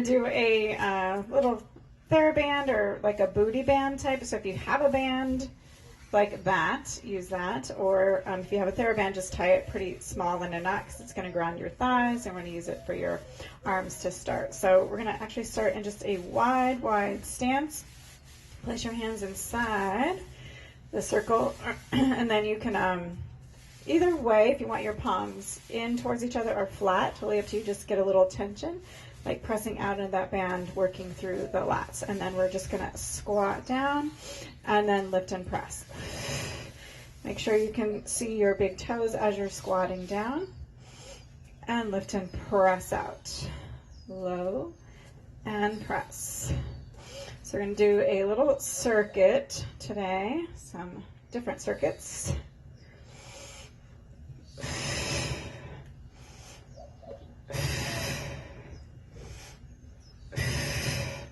do a little Theraband or like a booty band type. So if you have a band like that, use that. Or if you have a Theraband, just tie it pretty small in a knot because it's going to ground your thighs, and we're going to use it for your arms to start. So we're going to actually start in just a wide stance. Place your hands inside the circle, and then you can either way, if you want your palms in towards each other or flat, totally up to you. Just get a little tension, like pressing out into that band, working through the lats. And then we're just gonna squat down and then lift and press. Make sure you can see your big toes as you're squatting down, and lift and press out. Low and press. So we're gonna do a little circuit today, some different circuits.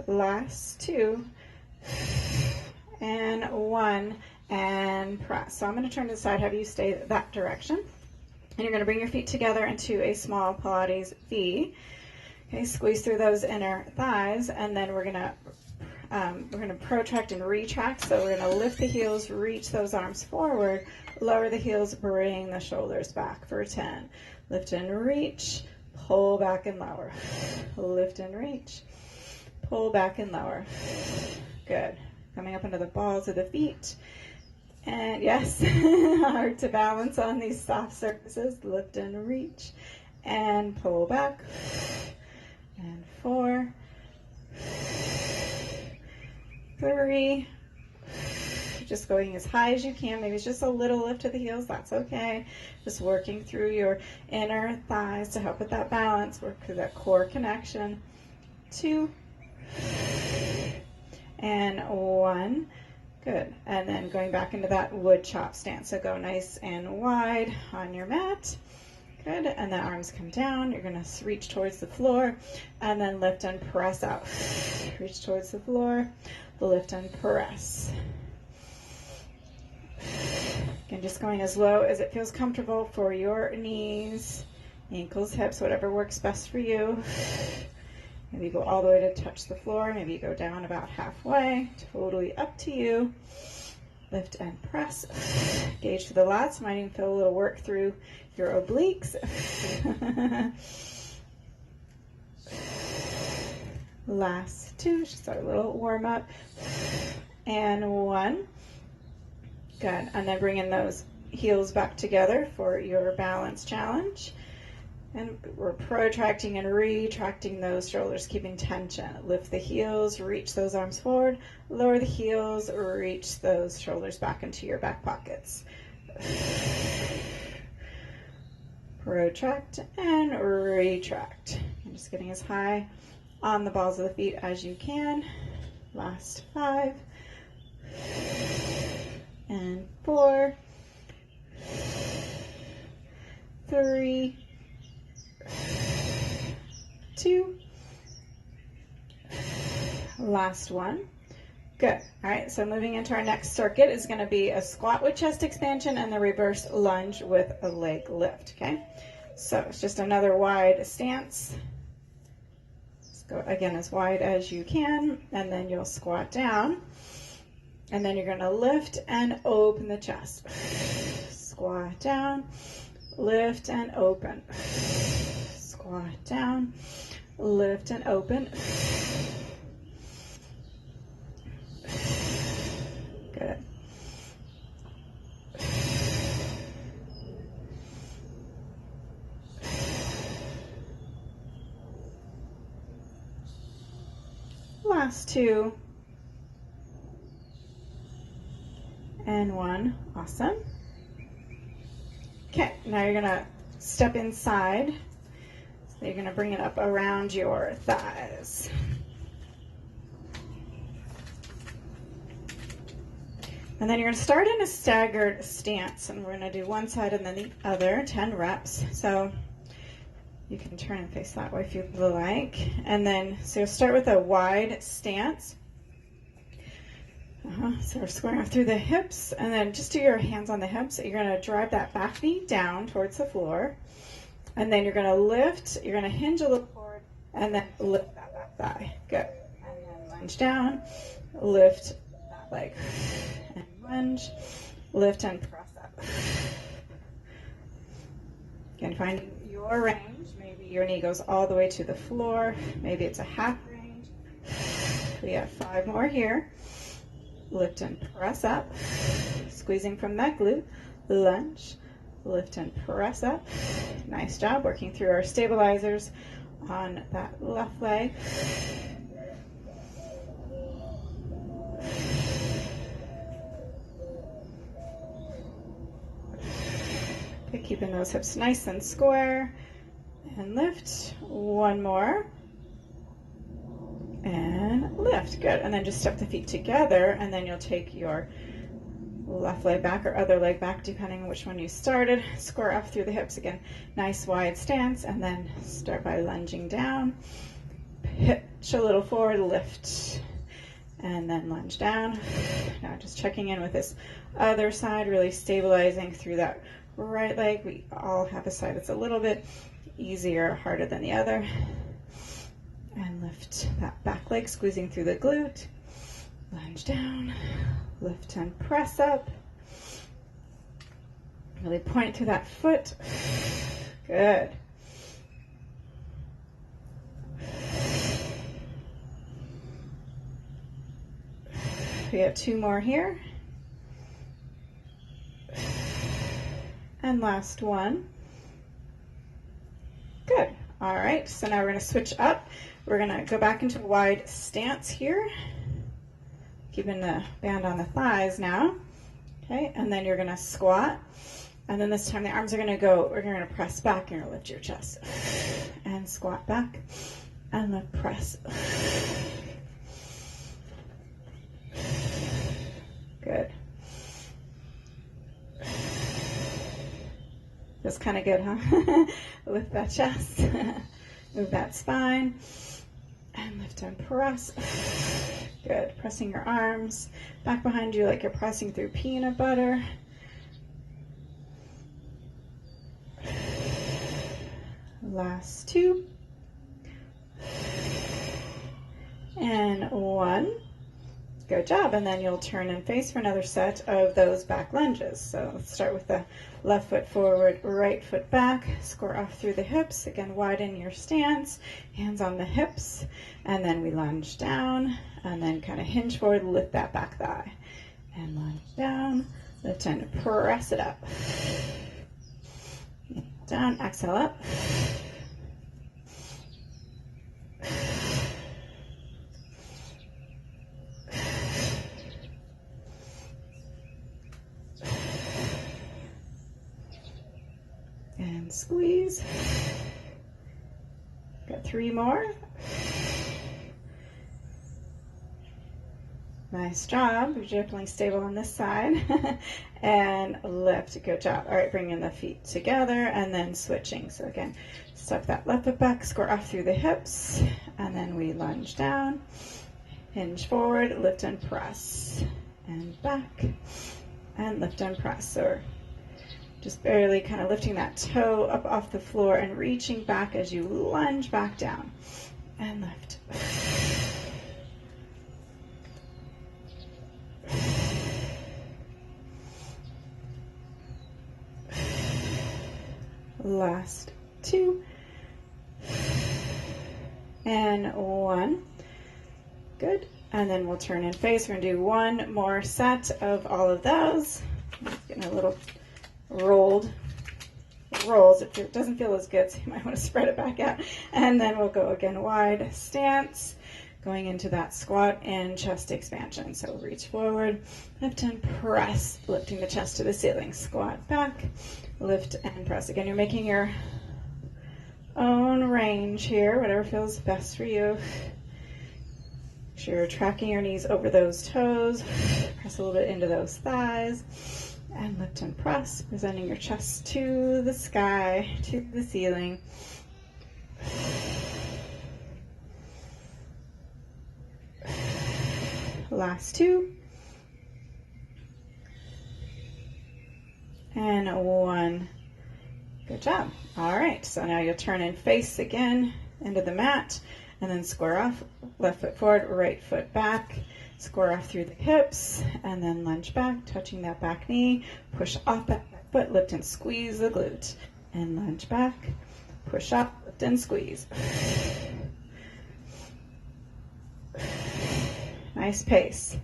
Last two, and one, and press. So I'm going to turn to the side, have you stay that direction, and you're going to bring your feet together into a small Pilates V. Okay, squeeze through those inner thighs, and then we're going to protract and retract. So we're going to lift the heels, reach those arms forward, lower the heels, bring the shoulders back for 10. Lift and reach, pull back and lower. Lift and reach. Pull back and lower. Good. Coming up into the balls of the feet. And yes, hard to balance on these soft surfaces. Lift and reach. And pull back. And 4. 3. Just going as high as you can. Maybe it's just a little lift to the heels. That's okay. Just working through your inner thighs to help with that balance. Work through that core connection. 2. And 1. Good. And then going back into that wood chop stance. So go nice and wide on your mat. Good. And the arms come down. You're going to reach towards the floor and then lift and press out. Reach towards the floor, lift and press. Again, just going as low as it feels comfortable for your knees, ankles, hips, whatever works best for you. Maybe you go all the way to touch the floor. Maybe you go down about halfway. Totally up to you. Lift and press. Gauge to the lats. Might even feel a little work through your obliques. Last 2. Just our little warm up. And 1. Good. And then bringing those heels back together for your balance challenge. And we're protracting and retracting those shoulders, keeping tension. Lift the heels, reach those arms forward, lower the heels, reach those shoulders back into your back pockets. Protract and retract. I'm just getting as high on the balls of the feet as you can. Last 5. And 4. 3. 2. Last 1. Good. All right, so moving into our next circuit is going to be a squat with chest expansion and the reverse lunge with a leg lift, okay? So it's just another wide stance. Just go again as wide as you can, and then you'll squat down, and then you're going to lift and open the chest. Squat down, lift and open. Squat down, lift and open. Good. Last 2. And 1. Awesome. Okay, now you're going to step inside. So you're going to bring it up around your thighs. And then you're going to start in a staggered stance, and we're going to do one side and then the other, 10 reps. So you can turn and face that way if you'd like. And then, so you'll start with a wide stance. So we're squaring off through the hips, and then just do your hands on the hips. You're going to drive that back knee down towards the floor. And then you're going to lift, you're going to hinge a little forward, and then lift that back. back thigh. Good. And then lunge down, lift that leg, and lunge, lift and press up. Again, finding your range. Maybe your knee goes all the way to the floor. Maybe it's a half range. We have 5 more here. Lift and press up, squeezing from that glute, lunge, lift and press up. Nice job working through our stabilizers on that left leg. Okay, keeping those hips nice and square, and lift. 1 more. And lift. Good. And then just step the feet together, and then you'll take your left leg back or other leg back, depending on which one you started. Square up through the hips again. Nice wide stance, and then start by lunging down. Hitch a little forward, lift, and then lunge down. Now just checking in with this other side, really stabilizing through that right leg. We all have a side that's a little bit easier or harder than the other. And lift that back leg, squeezing through the glute. Lunge down, lift and press up. Really point through that foot. Good. We have 2 more here. And last one. Good. All right, so now we're going to switch up. We're going to go back into a wide stance here, keeping the band on the thighs now. Okay, and then you're going to squat. And then this time the arms are going to go, we're going to press back and lift your chest. And squat back and then press. Good. Feels kind of good, huh? Lift that chest, move that spine, and lift and press. Good. Pressing your arms back behind you like you're pressing through peanut butter. Last 2. And 1. Good job. And then you'll turn and face for another set of those back lunges. So let's start with the left foot forward, right foot back, square off through the hips. Again, widen your stance, hands on the hips, and then we lunge down, and then kind of hinge forward, lift that back thigh, and lunge down, lift and press it up. Down, exhale up. And squeeze. Got 3 more. Nice job. You're definitely stable on this side. And lift. Good job. All right, bringing the feet together and then switching. So again, step that left foot back, square off through the hips, and then we lunge down, hinge forward, lift and press, and back, and lift and press. So just barely kind of lifting that toe up off the floor and reaching back as you lunge back down and lift. Last 2 and 1. Good. And then we'll turn and face. We're going to do 1 more set of all of those. Getting a little rolls. If it doesn't feel as good, so you might want to spread it back out. And then we'll go again, wide stance, going into that squat and chest expansion. So reach forward, lift and press, lifting the chest to the ceiling. Squat back, lift and press. Again, you're making your own range here, whatever feels best for you. Make sure you're tracking your knees over those toes. Press a little bit into those thighs. And lift and press, presenting your chest to the sky, to the ceiling. Last 2. And 1. Good job. All right, so now you'll turn and face again into the mat, and then square off, left foot forward, right foot back, square off through the hips, and then lunge back, touching that back knee, push off that back foot, lift and squeeze the glute, and lunge back, push up, lift and squeeze. Nice pace.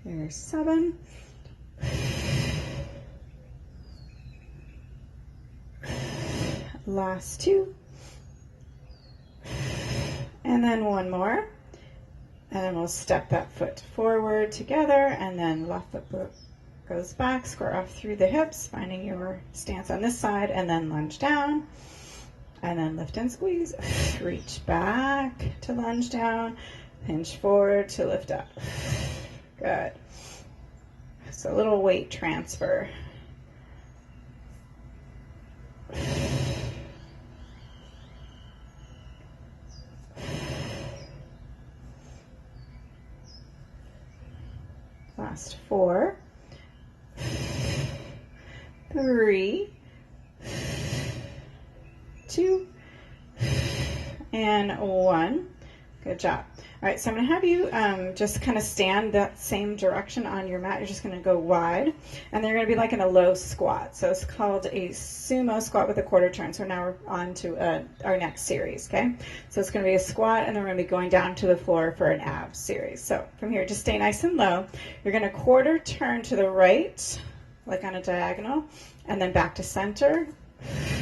There's 7. Last 2. And then one more. And then we'll step that foot forward together, and then left foot goes back, square off through the hips, finding your stance on this side, and then lunge down, and then lift and squeeze. Reach back to lunge down, hinge forward to lift up. Good. So a little weight transfer. Last 4, 3, 2, and 1. Good job. All right, so I'm going to have you just kind of stand that same direction on your mat. You're just going to go wide, and then you're going to be like in a low squat. So it's called a sumo squat with a quarter turn. So now we're on to our next series, okay? So it's going to be a squat, and then we're going to be going down to the floor for an abs series. So from here, just stay nice and low. You're going to quarter turn to the right, like on a diagonal, and then back to center,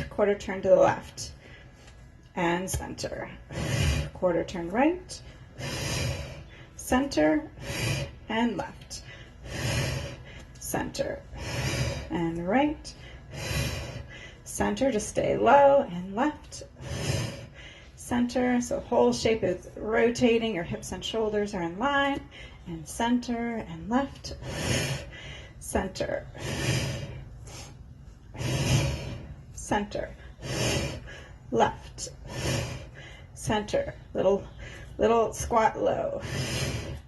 quarter turn to the left, and center, quarter turn right, center, and left, center, and right, center, just stay low, and left, center, so whole shape is rotating, your hips and shoulders are in line, and center, and left, center, center, left, center, little squat low,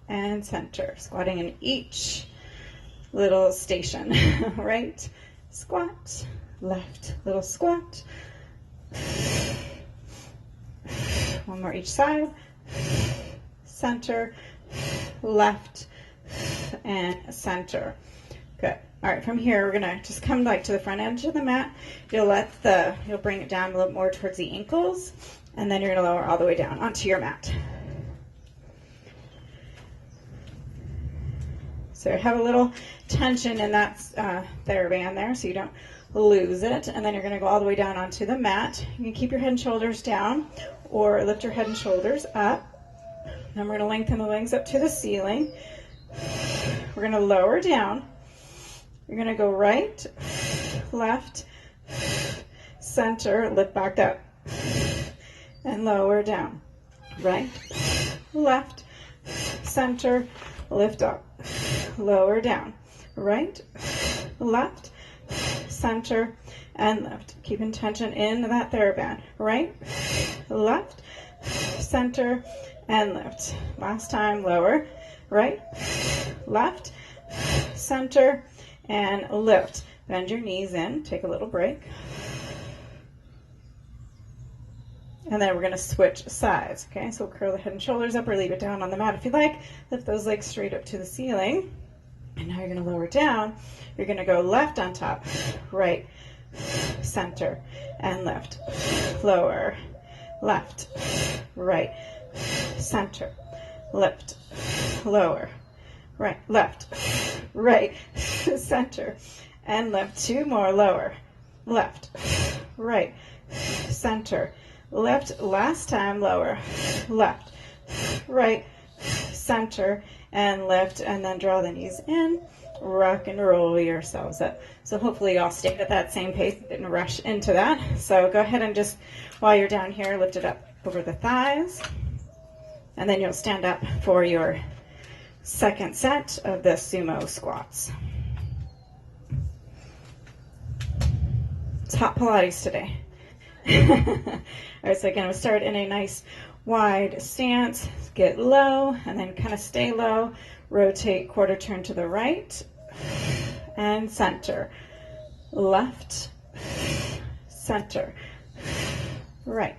and center, squatting in each little station. Right, squat, left, little squat, one more each side, center, left, and center. Good. All right, from here, we're gonna just come like to the front edge of the mat. You'll bring it down a little more towards the ankles, and then you're gonna lower all the way down onto your mat. So have a little tension in that Theraband there, so you don't lose it. And then you're gonna go all the way down onto the mat. You can keep your head and shoulders down, or lift your head and shoulders up. Then we're gonna lengthen the legs up to the ceiling. We're gonna lower down. You're going to go right, left, center, lift back up, and lower down. Right, left, center, lift up, lower down. Right, left, center, and lift. Keeping tension in that Theraband. Right, left, center, and lift. Last time, lower. Right, left, center, and lift. Bend your knees in, take a little break. And then we're going to switch sides, okay? So we'll curl the head and shoulders up or leave it down on the mat if you like. Lift those legs straight up to the ceiling. And now you're going to lower down. You're going to go left on top, right, center, and lift. Lower, left, right, center, lift, lower, right, left, right, center, and lift. 2 more, lower, left, right, center, lift. Last time, lower, left, right, center, and lift, and then draw the knees in, rock and roll yourselves up. So hopefully you all stayed at that same pace, didn't rush into that. So go ahead and just, while you're down here, lift it up over the thighs, and then you'll stand up for your second set of the sumo squats. It's hot Pilates today. All right, so again, we'll start in a nice wide stance, get low, and then kind of stay low. Rotate quarter turn to the right and center. Left, center, right,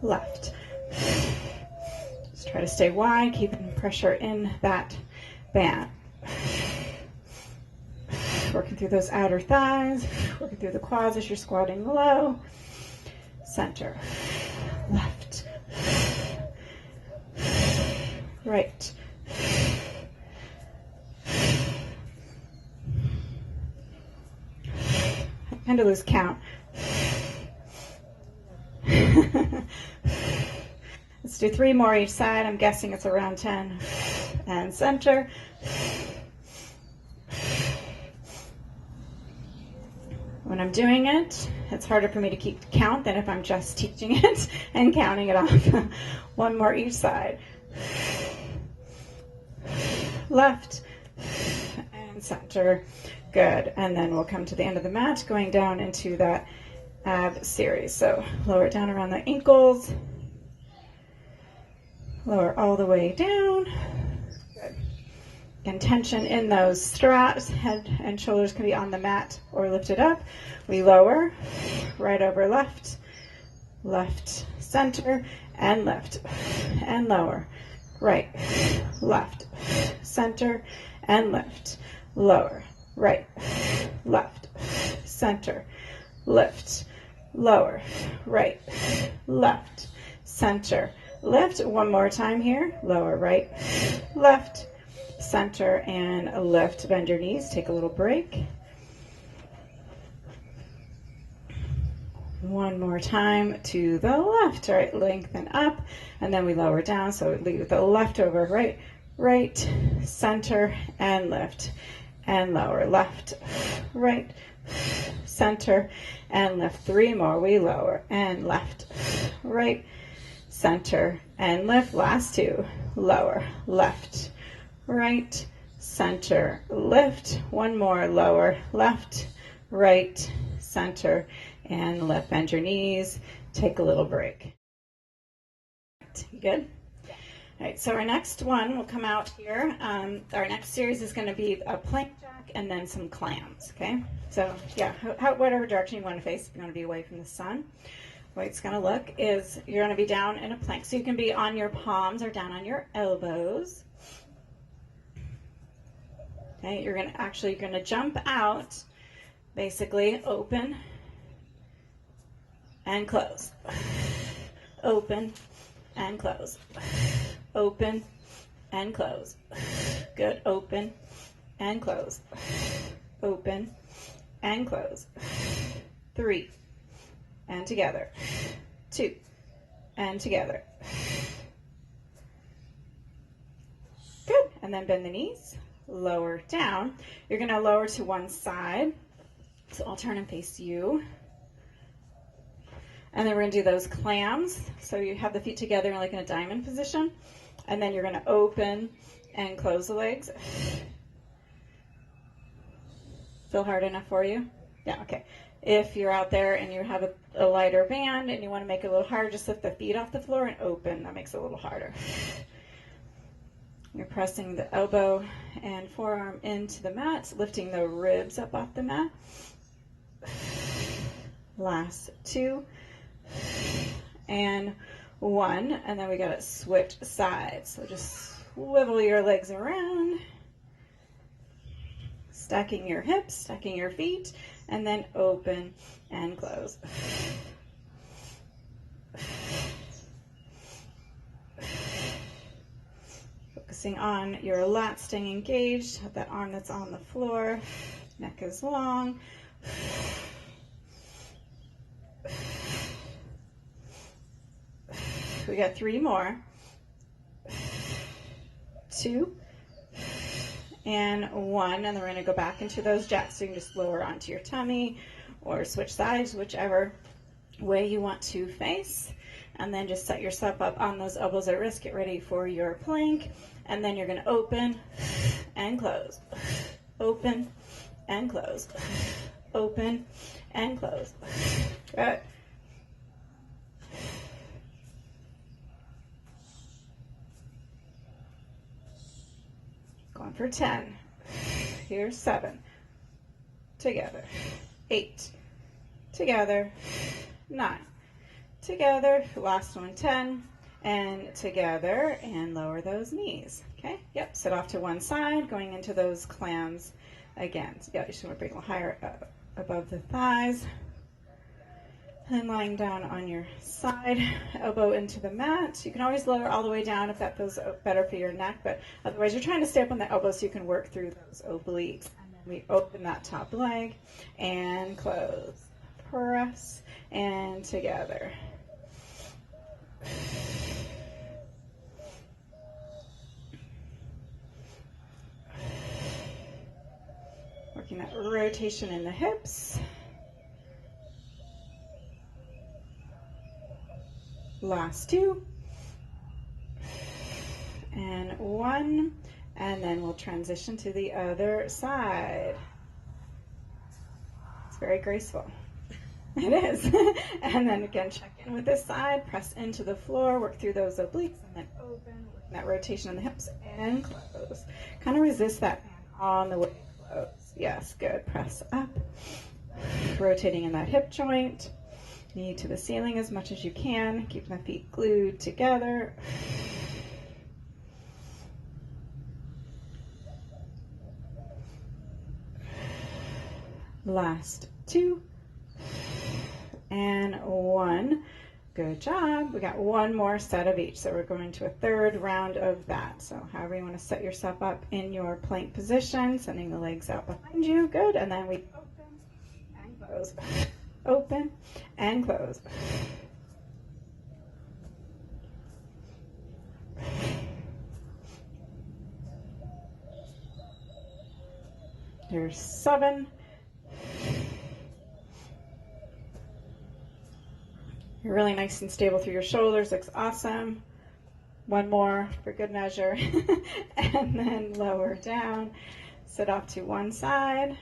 left. Just try to stay wide, keeping pressure in that band. Working through those outer thighs, working through the quads as you're squatting low. Center, left, right. I kind of lose count. Let's do 3 more each side. I'm guessing it's around 10. And center. When I'm doing it, it's harder for me to keep count than if I'm just teaching it and counting it off. 1 more each side. Left and center. Good. And then we'll come to the end of the mat, going down into that ab series. So lower it down around the ankles. Lower all the way down. Good. And tension in those straps. Head and shoulders can be on the mat or lifted up. We lower, right over left, left, center, and lift, and lower, right, left, center, and lift, lower, right, left, center, lift, lower, right, left, center, lift. 1 more time here. Lower, right, left, center, and lift. Bend your knees. Take a little break. 1 more time to the left. All right, lengthen up, and then we lower down. So leave the left over right, right, center, and lift, and lower. Left, right, center, and lift. 3 more. We lower and left, right, center, and lift. Last 2. Lower, left, right, center, lift. 1 more. Lower, left, right, center, and lift. Bend your knees. Take a little break. You good? All right, so our next one will come out here. Our next series is going to be a plank jack and then some clams, okay? So, yeah, whatever direction you want to face. If you want to be away from the sun. The way it's going to look is you're going to be down in a plank. So you can be on your palms or down on your elbows. Okay, you're going to jump out, basically open and close. Open and close. Open and close. Good. Open and close. Open and close. 3 and together. 2 and together. Good. And then bend the knees. Lower down. You're going to lower to one side. So I'll turn and face you. And then we're going to do those clams. So you have the feet together like in a diamond position. And then you're going to open and close the legs. Feel hard enough for you? Yeah, okay. If you're out there and you have a lighter band and you want to make it a little harder, just lift the feet off the floor and open. That makes it a little harder. You're pressing the elbow and forearm into the mat, lifting the ribs up off the mat. Last 2 and 1, and then we got to switch sides. So just swivel your legs around, stacking your hips, stacking your feet, and then open and close. Focusing on your lats staying engaged, that arm that's on the floor, neck is long. We got 3 more. 2 and 1, and then we're going to go back into those jacks. So you can just lower onto your tummy or switch sides, whichever way you want to face. And then just set yourself up on those elbows at wrist. Get ready for your plank. And then you're going to open and close. Open and close. Open and close. Good. Going for 10. Here's 7. Together. 8. Together. 9. Together. Last one, 10. And together, and lower those knees. Okay? Yep, sit off to one side, going into those clams again. So, yeah, you just want to bring a little higher above the thighs. And lying down on your side, elbow into the mat. You can always lower all the way down if that feels better for your neck, but otherwise you're trying to stay up on the elbow so you can work through those obliques. And then we open that top leg and close. Press and together. Working that rotation in the hips. Last 2. And 1. And then we'll transition to the other side. It's very graceful. It is. And then again, check in with this side, press into the floor, work through those obliques, and then open, working that rotation on the hips, and close. Kind of resist that hand on the way close. Yes, good. Press up, rotating in that hip joint. Knee to the ceiling as much as you can. Keep the feet glued together. Last 2. And 1. Good job. We got one more set of each. So we're going to a third round of that. So however you want to set yourself up in your plank position, sending the legs out behind you. Good. And then we open and close. Open and close. Here's 7. You're really nice and stable through your shoulders. Looks awesome. One more for good measure. And then lower down. Sit off to one side.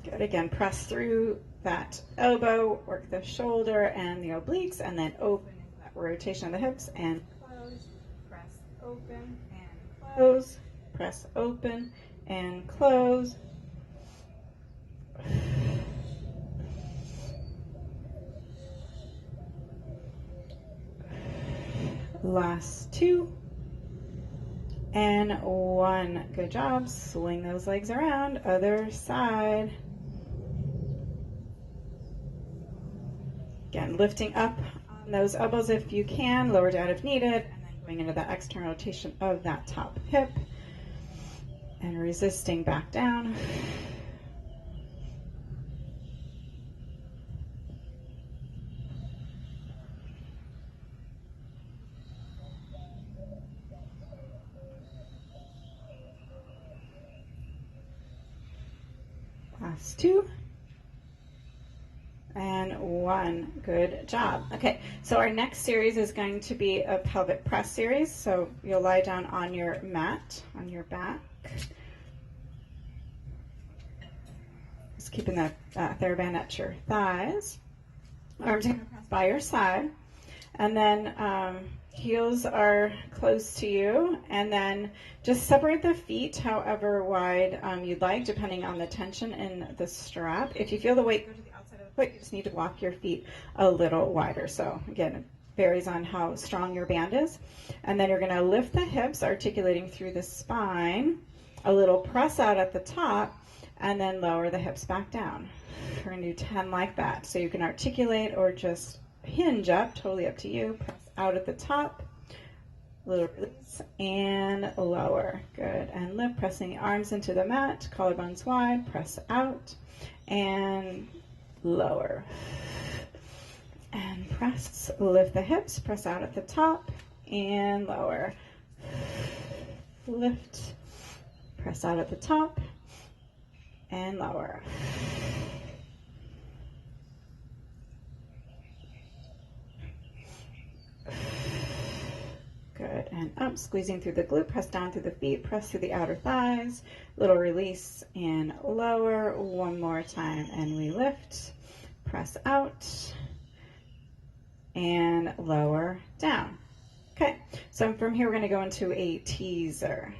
Good. Again, press through that elbow, work the shoulder and the obliques, and then open into that rotation of the hips and close. Press open and close. Press open and close. Last 2. And 1. Good job. Swing those legs around. Other side. Again, lifting up on those elbows if you can, lower down if needed, and then going into that external rotation of that top hip and resisting back down. Last 2. And 1. Good job. Okay, so our next series is going to be a pelvic press series. So you'll lie down on your mat, on your back. Just keeping the Theraband at your thighs. Arms are going to press by your side. And then heels are close to you. And then just separate the feet however wide you'd like, depending on the tension in the strap. If you feel the weight go to the outside of the foot, you just need to walk your feet a little wider. So again, it varies on how strong your band is. And then you're going to lift the hips, articulating through the spine. A little press out at the top, and then lower the hips back down. We're going to do 10 like that. So you can articulate or just hinge up, totally up to you. Press out at the top, little release, and lower. Good. And lift, pressing the arms into the mat, collarbones wide, press out, and lower. And press, lift the hips, press out at the top, and lower. Lift, press out at the top, and lower. Good, and up, squeezing through the glute, press down through the feet, press through the outer thighs, little release and lower. One more time, and we lift, press out, and lower down. Okay, so from here we're going to go into a teaser.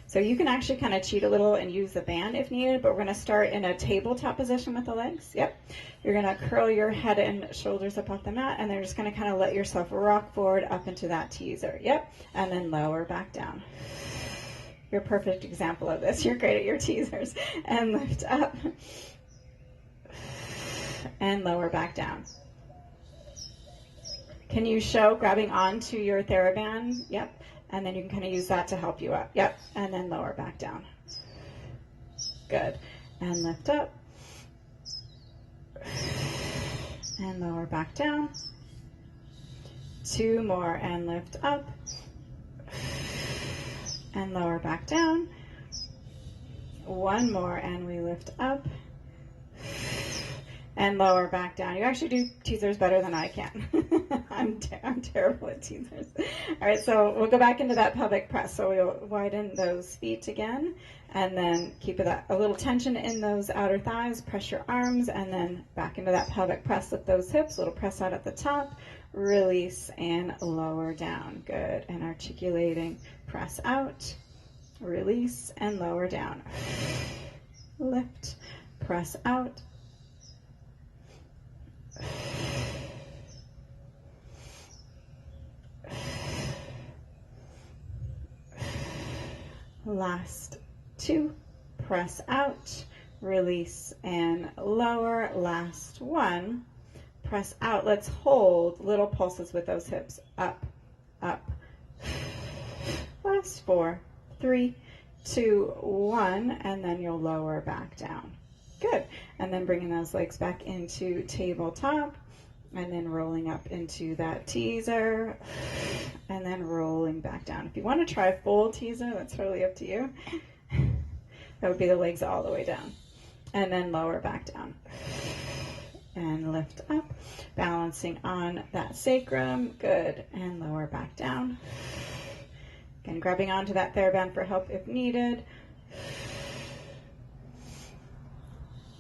So you can actually kind of cheat a little and use the band if needed, but we're going to start in a tabletop position with the legs. Yep. You're going to curl your head and shoulders up off the mat, and then you're just going to kind of let yourself rock forward up into that teaser. Yep. And then lower back down. You're a perfect example of this. You're great at your teasers. And lift up. And lower back down. Can you show grabbing onto your Theraband? Yep. And then you can kind of use that to help you up. Yep. And then lower back down. Good. And lift up. And lower back down. 2 more and lift up. And lower back down. 1 more and we lift up. And lower back down. You actually do teasers better than I can. I'm terrible at teasers. All right, so we'll go back into that pelvic press. So we'll widen those feet again, and then keep a little tension in those outer thighs. Press your arms, and then back into that pelvic press with those hips. Little press out at the top. Release and lower down. Good. And articulating. Press out. Release and lower down. Lift. Press out. Last 2, press out, release and lower. Last 1, press out. Let's hold little pulses with those hips. Up, up. Last 4, 3, 2, 1, and then you'll lower back down. Good. And then bringing those legs back into tabletop, and then rolling up into that teaser, and then rolling back down. If you want to try a full teaser, that's totally up to you. That would be the legs all the way down. And then lower back down. And lift up, balancing on that sacrum. Good. And lower back down. Again, grabbing onto that Theraband for help if needed.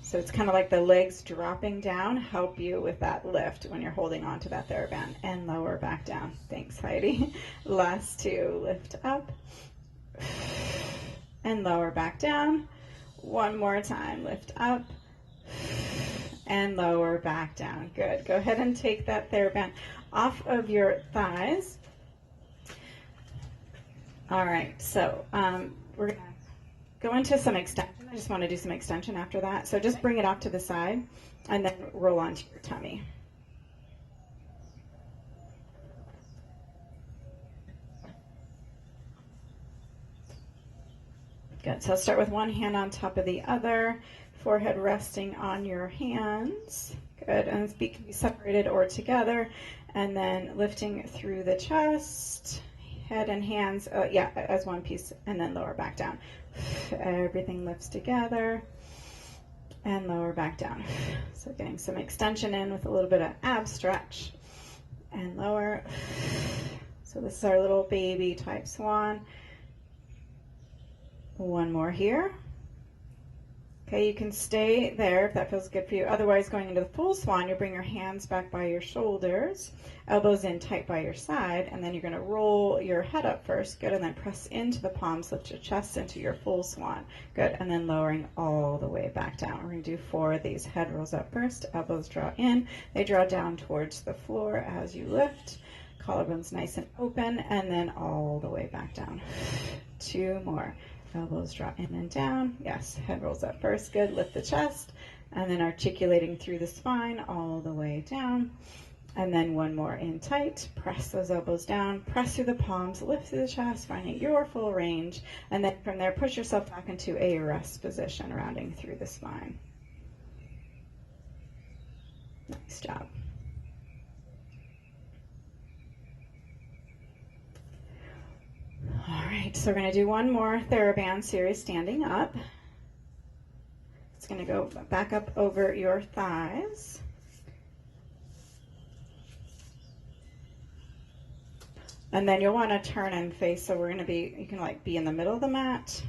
So it's kind of like the legs dropping down help you with that lift when you're holding on to that Theraband. And lower back down. Thanks, Heidi. Last 2, lift up. And lower back down. 1 more time, lift up. And lower back down. Good. Go ahead and take that Theraband off of your thighs. All right, so we're going to go into some extension. I just want to do some extension after that. So just bring it off to the side and then roll onto your tummy. Good. So start with one hand on top of the other, forehead resting on your hands. Good. And feet can be separated or together. And then lifting through the chest, head and hands, as one piece, and then lower back down. Everything lifts together and lower back down. So getting some extension in with a little bit of ab stretch and lower. So this is our little baby type swan. 1 more here. Okay, you can stay there if that feels good for you. Otherwise, going into the full swan, you bring your hands back by your shoulders, elbows in tight by your side, and then you're going to roll your head up first. Good, and then press into the palms, lift your chest into your full swan. Good, and then lowering all the way back down. We're going to do 4 of these. Head rolls up first, elbows draw in. They draw down towards the floor as you lift. Collarbones nice and open, and then all the way back down. 2 more. Elbows draw in and down. Yes, head rolls up first. Good. Lift the chest. And then articulating through the spine all the way down. And then 1 more in tight. Press those elbows down. Press through the palms. Lift through the chest, finding your full range. And then from there, push yourself back into a rest position, rounding through the spine. Nice job. All right, so we're going to do 1 more Theraband series standing up. It's going to go back up over your thighs. And then you'll want to turn and face, so we're going to be, you can like be in the middle of the mat.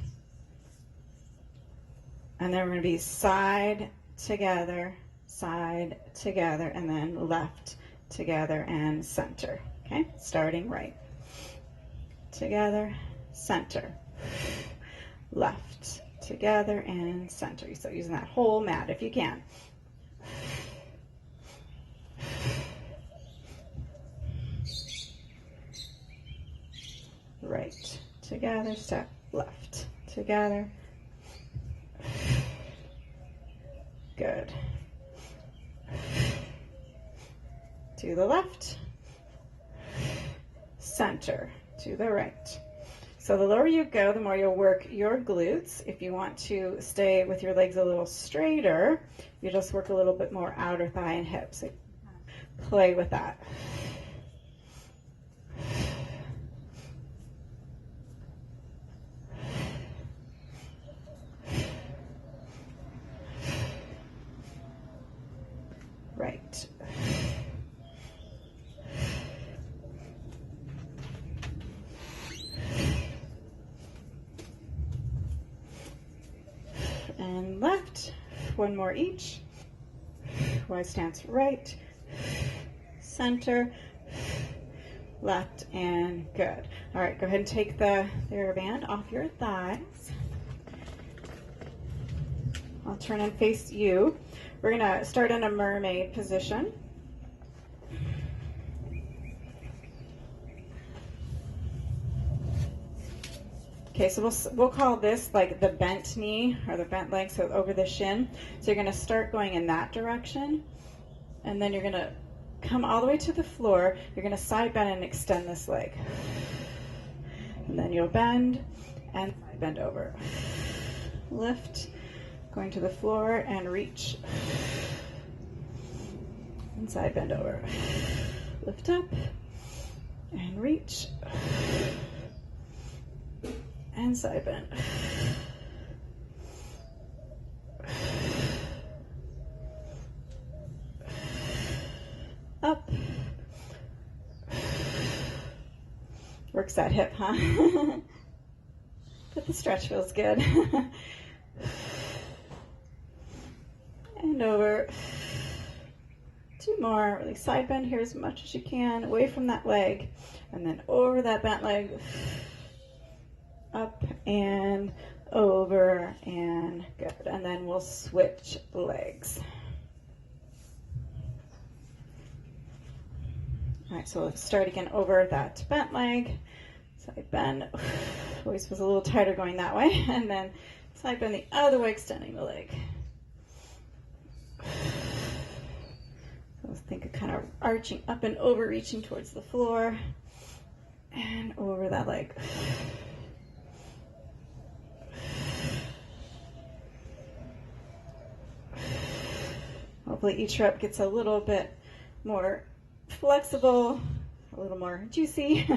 And then we're going to be side together, and then left together and center. Okay, starting right. Together, center, left, together, and center. So using that whole mat if you can. Right, together, step, left, together. Good. To the left, center, to the right. So the lower you go, the more you'll work your glutes. If you want to stay with your legs a little straighter, you just work a little bit more outer thigh and hips. So play with that. Right. And left, one more each. Wide stance, right, center, left, and good. All right, go ahead and take the Theraband off your thighs. I'll turn and face you. We're gonna start in a mermaid position. Okay, so we'll call this like the bent knee or the bent leg, so over the shin. So you're going to start going in that direction, and then you're going to come all the way to the floor. You're going to side bend and extend this leg. And then you'll bend and side bend over. Lift, going to the floor and reach. And side bend over. Lift up and reach. And side bend. Up. Works that hip, huh? But the stretch feels good. And over. Two more. Really side bend here as much as you can, away from that leg, and then over that bent leg. Up and over and good. And then we'll switch legs. All right, so let's start again over that bent leg. Side bend. Always feels a little tighter going that way. And then side bend the other way, extending the leg. So think of kind of arching up and over, reaching towards the floor. And over that leg. Hopefully each rep gets a little bit more flexible, a little more juicy.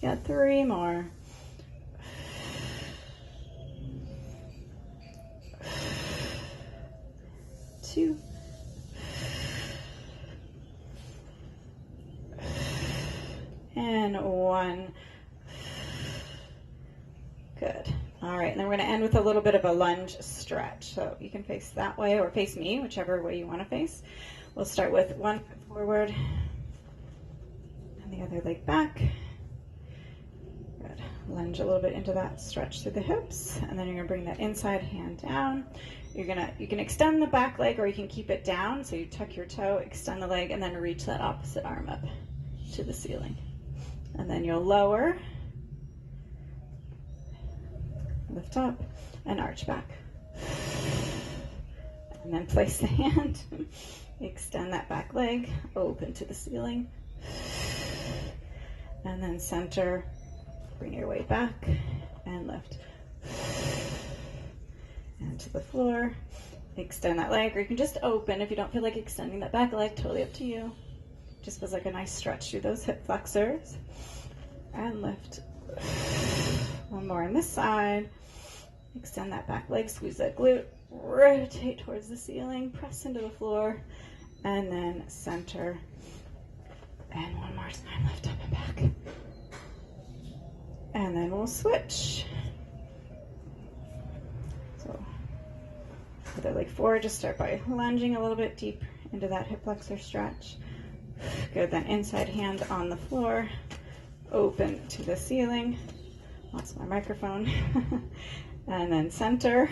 Got 3 more. Two. And 1. Good. All right, and then we're going to end with a little bit of a lunge stretch. So you can face that way or face me, whichever way you want to face. We'll start with 1 foot forward and the other leg back. Good. Lunge a little bit into that stretch through the hips, and then you're going to bring that inside hand down. You can extend the back leg or you can keep it down. So you tuck your toe, extend the leg, and then reach that opposite arm up to the ceiling. And then you'll lower. Lift up and arch back. And then place the hand, extend that back leg, open to the ceiling. And then center, bring your weight back and lift. And to the floor, extend that leg, or you can just open if you don't feel like extending that back leg, totally up to you. Just feels like a nice stretch through those hip flexors. And lift. One more on this side. Extend that back leg, squeeze that glute, rotate towards the ceiling, press into the floor, and then center. And one more time, lift up and back. And then we'll switch. So forward, just start by lunging a little bit deep into that hip flexor stretch. Good, then inside hand on the floor, open to the ceiling. Lost my microphone. And then center.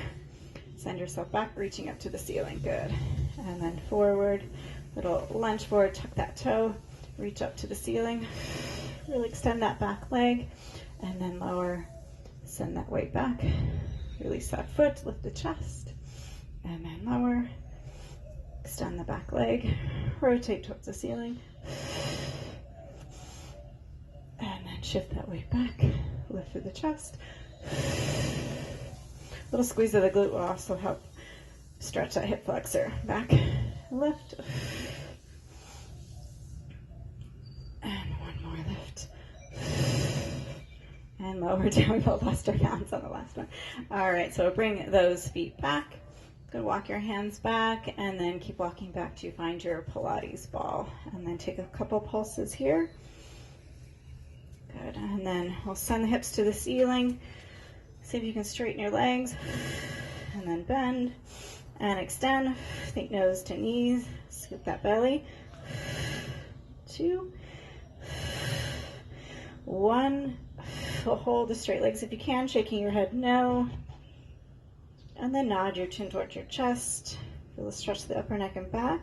Send yourself back, reaching up to the ceiling. Good. And then forward, little lunge forward, tuck that toe, reach up to the ceiling. Really extend that back leg. And then lower, send that weight back. Release that foot, lift the chest. And then lower, extend the back leg, rotate towards the ceiling. And then shift that weight back, lift through the chest. A little squeeze of the glute will also help stretch that hip flexor. Back, lift. And one more lift. And lower down. We both lost our balance on the last one. All right, so bring those feet back. Good, walk your hands back and then keep walking back to find your Pilates ball. And then take a couple pulses here. Good, and then we'll send the hips to the ceiling. See if you can straighten your legs. And then bend and extend. Think nose to knees. Scoop that belly. 2, 1. Hold the straight legs if you can, shaking your head no. And then nod your chin towards your chest. Feel the stretch of the upper neck and back.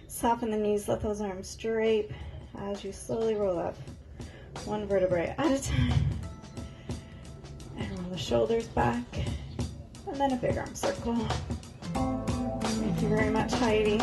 Soften the knees, let those arms drape as you slowly roll up. One vertebrae at a time. And roll the shoulders back. And then a big arm circle. Thank you very much, Heidi.